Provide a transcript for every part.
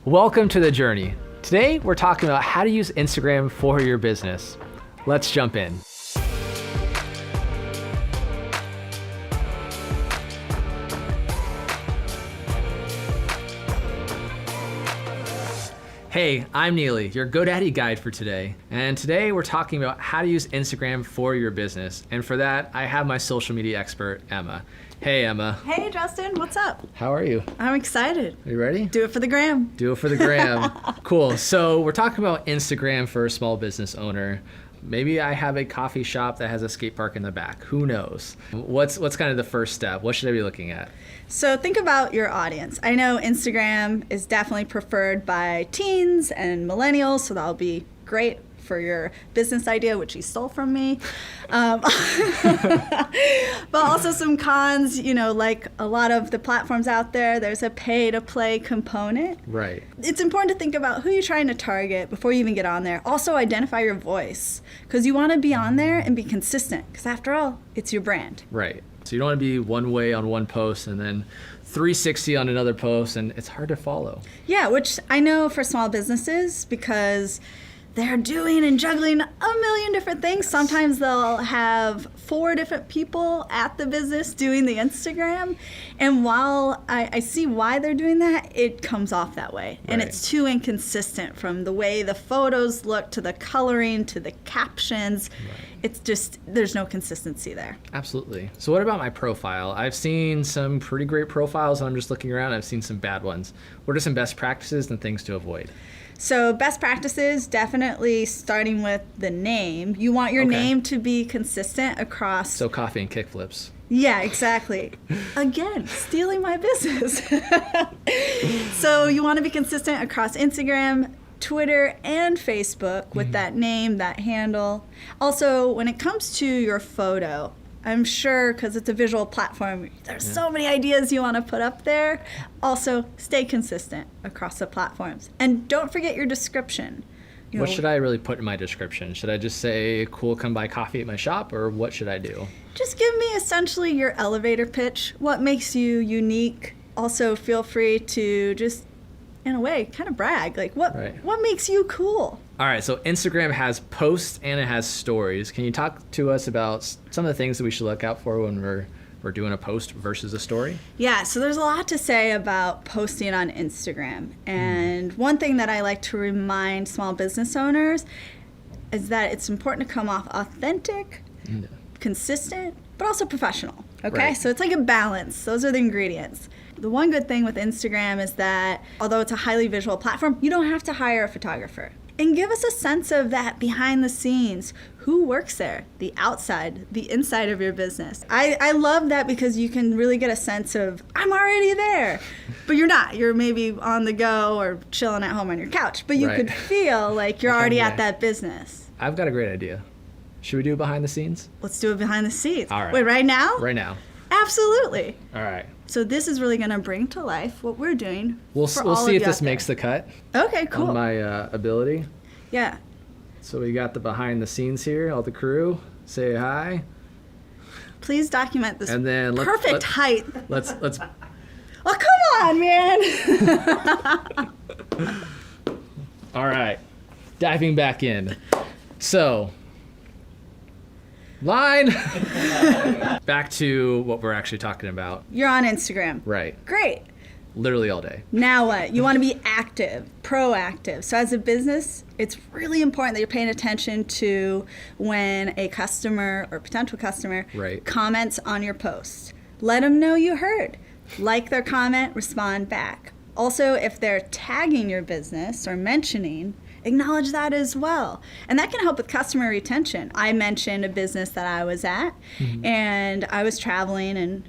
Welcome to The Journey. Today, we're talking about how to use Instagram for your business. Let's jump in. Hey, I'm Neely, your GoDaddy guide for today. And today we're talking about how to use Instagram for your business. And for that, I have my social media expert, Emma. Hey, Emma. Hey, Justin, what's up? How are you? I'm excited. Are you ready? Do it for the gram. Do it for the gram. Cool. So we're talking about Instagram for a small business owner. Maybe I have a coffee shop that has a skate park in the back. Who knows? What's kind of the first step? What should I be looking at? So think about your audience. I know Instagram is definitely preferred by teens and millennials, so that'll be great for your business idea, which you stole from me. But also some cons, like a lot of the platforms out there, there's a pay-to-play component. Right. It's important to think about who you're trying to target before you even get on there. Also identify your voice, because you want to be on there and be consistent, because after all, it's your brand. Right. So you don't want to be one way on one post and then 360 on another post, and it's hard to follow. Yeah, which I know for small businesses, because they're doing and juggling a million different things. Sometimes they'll have 4 different people at the business doing the Instagram. And while I see why they're doing that, it comes off that way. And it's too inconsistent, from the way the photos look to the coloring to the captions. It's just, there's no consistency there. Absolutely. So what about my profile? I've seen some pretty great profiles, and I'm just looking around. I've seen some bad ones. What are some best practices and things to avoid? So best practices, definitely starting with the name. You want your name to be consistent across. So coffee and kickflips. Yeah, exactly. Again, stealing my business. So you want to be consistent across Instagram, Twitter, and Facebook with that name, that handle. Also, when it comes to your photo, I'm sure, because it's a visual platform, there's so many ideas you want to put up there. Also, stay consistent across the platforms. And don't forget your description. What should I really put in my description? Should I just say, cool, come buy coffee at my shop, or what should I do? Just give me essentially your elevator pitch. What makes you unique? Also, feel free to just, in a way, kind of brag. Like, what makes you cool? All right, so Instagram has posts and it has stories. Can you talk to us about some of the things that we should look out for when we're doing a post versus a story? Yeah, so there's a lot to say about posting on Instagram. And one thing that I like to remind small business owners is that it's important to come off authentic, consistent, but also professional. Okay, so it's like a balance. Those are the ingredients. The one good thing with Instagram is that although it's a highly visual platform, you don't have to hire a photographer. And give us a sense of that behind the scenes. Who works there? The outside, the inside of your business. I love that, because you can really get a sense of, I'm already there. But you're not. You're maybe on the go or chilling at home on your couch. But you could feel like you're already at that business. I've got a great idea. Should we do behind the scenes? Let's do it behind the scenes. All right. Wait, right now? Right now. Absolutely. All right. So this is really going to bring to life what we're doing. We'll see if this makes the cut. Okay, cool. On my ability. Yeah. So we got the behind the scenes here, all the crew. Say hi. Please document this and then perfect height. Let's. Oh, come on, man. All right. Diving back in. So, line. Back to what we're actually talking about. You're on Instagram. Right. Great. Literally all day. Now what? You want to be active, proactive. So as a business, it's really important that you're paying attention to when a customer or potential customer comments on your post. Let them know you heard. Like their comment, respond back. Also, if they're tagging your business or mentioning, acknowledge that as well. And that can help with customer retention. I mentioned a business that I was at, and I was traveling and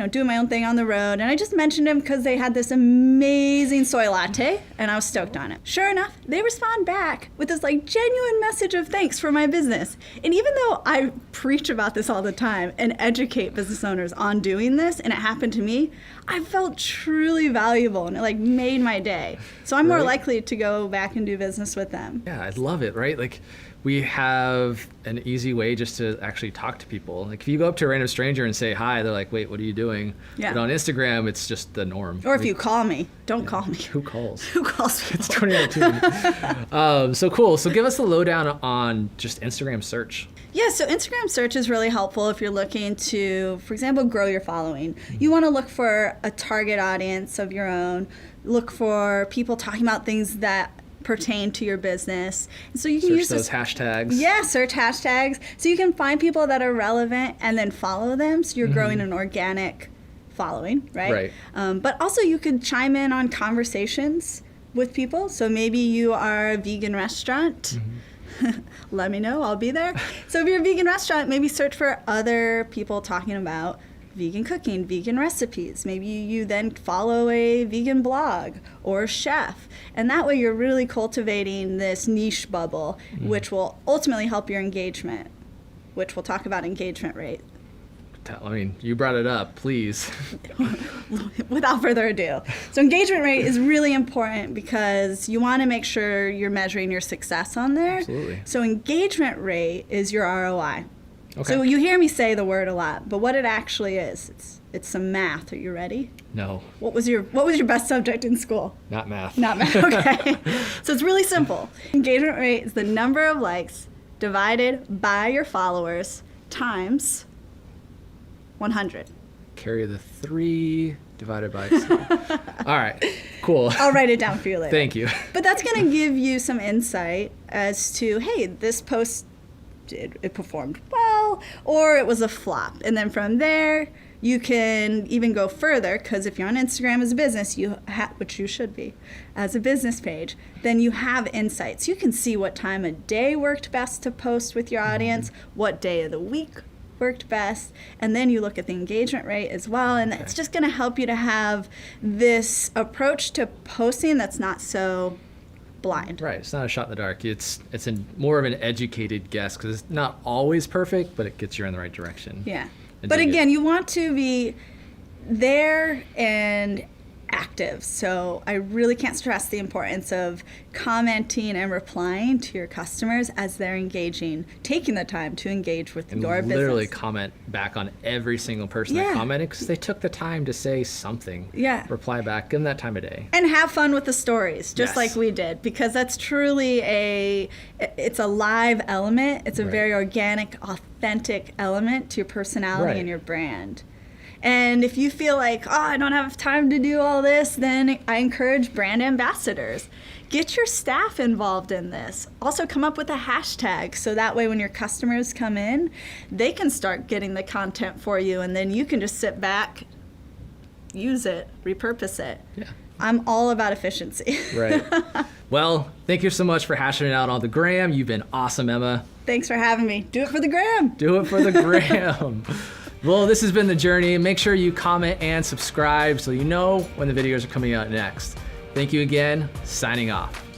doing my own thing on the road. And I just mentioned them because they had this amazing soy latte, and I was stoked on it. Sure enough, they respond back with this genuine message of thanks for my business. And even though I preach about this all the time and educate business owners on doing this, and it happened to me, I felt truly valuable, and it made my day. So I'm more likely to go back and do business with them. Yeah, I love it, right? we have an easy way just to actually talk to people. Like if you go up to a random stranger and say hi, they're like, wait, what are you doing? Yeah. But on Instagram, it's just the norm. Or if you call me, don't call me. Who calls? Who calls people? It's 2019. So cool. So give us the lowdown on just Instagram search. Yeah, so Instagram search is really helpful if you're looking to, for example, grow your following. You want to look for a target audience of your own. Look for people talking about things that pertain to your business. And so you can use those hashtags. Yeah, search hashtags. So you can find people that are relevant and then follow them. So you're growing an organic following, right? Right. But also you could chime in on conversations with people. So maybe you are a vegan restaurant. Let me know, I'll be there. So if you're a vegan restaurant, maybe search for other people talking about vegan cooking, vegan recipes. Maybe you then follow a vegan blog or a chef. And that way you're really cultivating this niche bubble, which will ultimately help your engagement, which we'll talk about engagement rate. I mean, you brought it up, please. Without further ado. So engagement rate is really important because you want to make sure you're measuring your success on there. Absolutely. So engagement rate is your ROI. Okay. So you hear me say the word a lot, but what it actually is, it's some math. Are you ready? No. What was your best subject in school? Not math. Not math. Okay. So it's really simple. Engagement rate is the number of likes divided by your followers times 100. Carry the 3 divided by 2. All right. Cool. I'll write it down for you later. Thank you. But that's going to give you some insight as to, hey, this post it performed well, or it was a flop. And then from there, you can even go further, because if you're on Instagram as a business, which you should be, as a business page, then you have insights. You can see what time of day worked best to post with your audience, what day of the week worked best, and then you look at the engagement rate as well, and it's just going to help you to have this approach to posting that's not so blind. Right. It's not a shot in the dark. It's more of an educated guess, because it's not always perfect, but it gets you in the right direction. Yeah. But again, you want to be there and active. So I really can't stress the importance of commenting and replying to your customers as they're engaging, taking the time to engage with your business. Literally comment back on every single person that commented, because they took the time to say something. Yeah. Reply back. Give them that time of day. And have fun with the stories, just like we did, because that's truly it's a live element. It's a very organic, authentic element to your personality and your brand. And if you feel like, oh, I don't have time to do all this, then I encourage brand ambassadors. Get your staff involved in this. Also come up with a hashtag, so that way when your customers come in, they can start getting the content for you, and then you can just sit back, use it, repurpose it. Yeah. I'm all about efficiency. Right. Well, thank you so much for hashing it out on the gram. You've been awesome, Emma. Thanks for having me. Do it for the gram. Do it for the gram. Well, this has been The Journey. Make sure you comment and subscribe so you know when the videos are coming out next. Thank you again. Signing off.